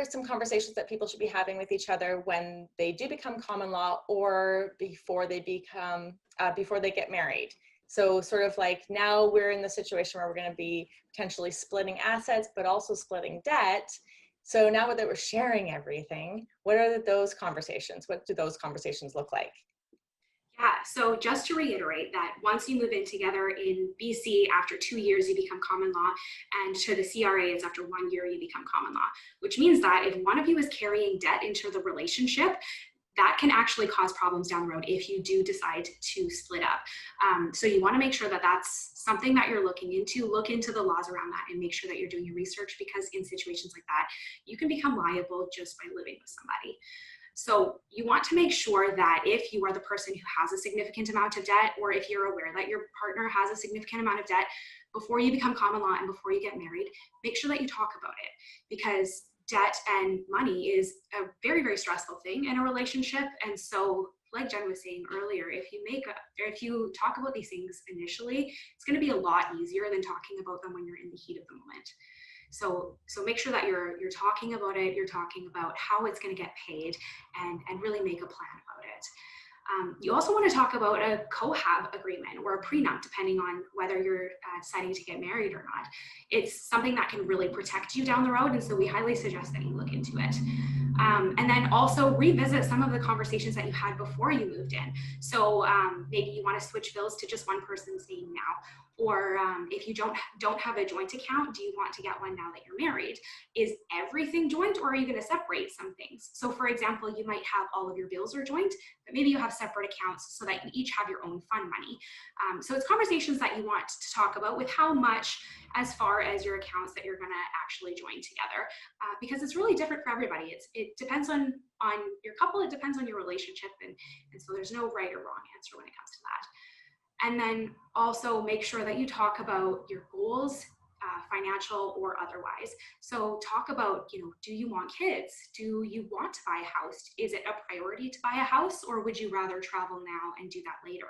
are some conversations that people should be having with each other when they do become common law or before they get married? So sort of like now we're in the situation where we're going to be potentially splitting assets, but also splitting debt. So now that we're sharing everything, what are those conversations? What do those conversations look like? Yeah, so just to reiterate that once you move in together in BC, after 2 years, you become common law, and to the CRA, it's after 1 year, you become common law, which means that if one of you is carrying debt into the relationship, that can actually cause problems down the road if you do decide to split up. So you want to make sure that that's something that you're looking into. Look into the laws around that and make sure that you're doing your research, because in situations like that, you can become liable just by living with somebody. So you want to make sure that if you are the person who has a significant amount of debt, or if you're aware that your partner has a significant amount of debt, before you become common law and before you get married, make sure that you talk about it, because debt and money is a very, very stressful thing in a relationship. And so, like Jen was saying earlier, if you talk about these things initially, it's going to be a lot easier than talking about them when you're in the heat of the moment. So make sure that you're talking about it, you're talking about how it's going to get paid, and really make a plan about it. You also want to talk about a co-hab agreement or a prenup, depending on whether you're deciding to get married or not. It's something that can really protect you down the road, and so we highly suggest that you look into it. And then also revisit some of the conversations that you had before you moved in. So maybe you want to switch bills to just one person's name now. Or if you don't have a joint account, do you want to get one now that you're married? Is everything joint, or are you going to separate some things? So for example, you might have all of your bills are joint, but maybe you have separate accounts so that you each have your own fund money. So it's conversations that you want to talk about with how much, as far as your accounts that you're going to actually join together, because it's really different for everybody. It depends on your couple, it depends on your relationship, and so there's no right or wrong answer when it comes to that. And then also make sure that you talk about your goals, financial or otherwise. So talk about, do you want kids? Do you want to buy a house? Is it a priority to buy a house, or would you rather travel now and do that later?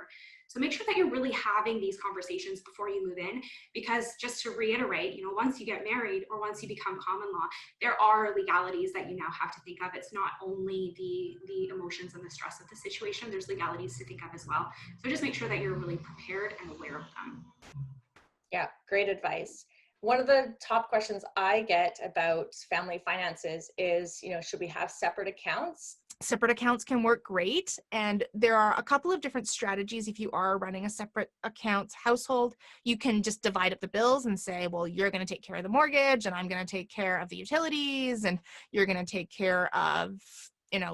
So make sure that you're really having these conversations before you move in, because just to reiterate, once you get married or once you become common law, there are legalities that you now have to think of. It's not only the emotions and the stress of the situation, there's legalities to think of as well. So just make sure that you're really prepared and aware of them. Yeah, great advice. One of the top questions I get about family finances is, should we have separate accounts? Separate accounts can work great. And there are a couple of different strategies. If you are running a separate accounts household, you can just divide up the bills and say, well, you're going to take care of the mortgage, and I'm going to take care of the utilities, and you're going to take care of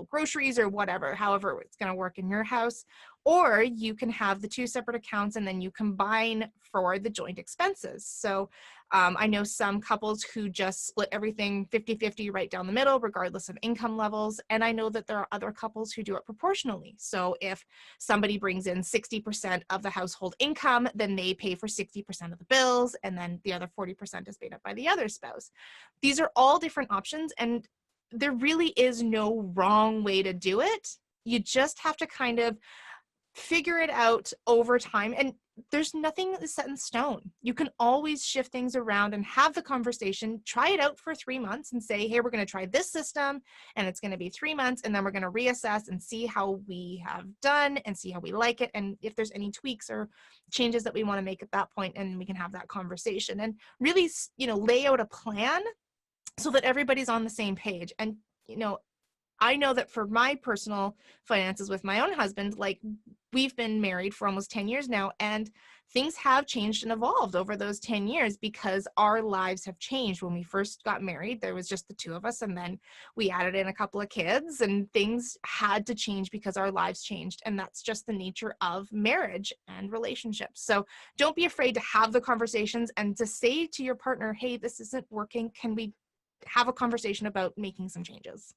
groceries or whatever, however it's going to work in your house. Or you can have the two separate accounts and then you combine for the joint expenses. So I know some couples who just split everything 50-50 right down the middle, regardless of income levels. And I know that there are other couples who do it proportionally. So if somebody brings in 60% of the household income, then they pay for 60% of the bills, and then the other 40% is made up by the other spouse. These are all different options, and there really is no wrong way to do it. You just have to kind of figure it out over time, and there's nothing set in stone. You can always shift things around and have the conversation, try it out for 3 months and say, hey, we're going to try this system, and it's going to be 3 months, and then we're going to reassess and see how we have done and see how we like it, and if there's any tweaks or changes that we want to make at that point, and we can have that conversation and really lay out a plan so that everybody's on the same page. And I know that for my personal finances with my own husband, we've been married for almost 10 years now, and things have changed and evolved over those 10 years because our lives have changed. When we first got married, there was just the two of us, and then we added in a couple of kids, and things had to change because our lives changed. And that's just the nature of marriage and relationships. So don't be afraid to have the conversations and to say to your partner, hey, this isn't working. Can we have a conversation about making some changes?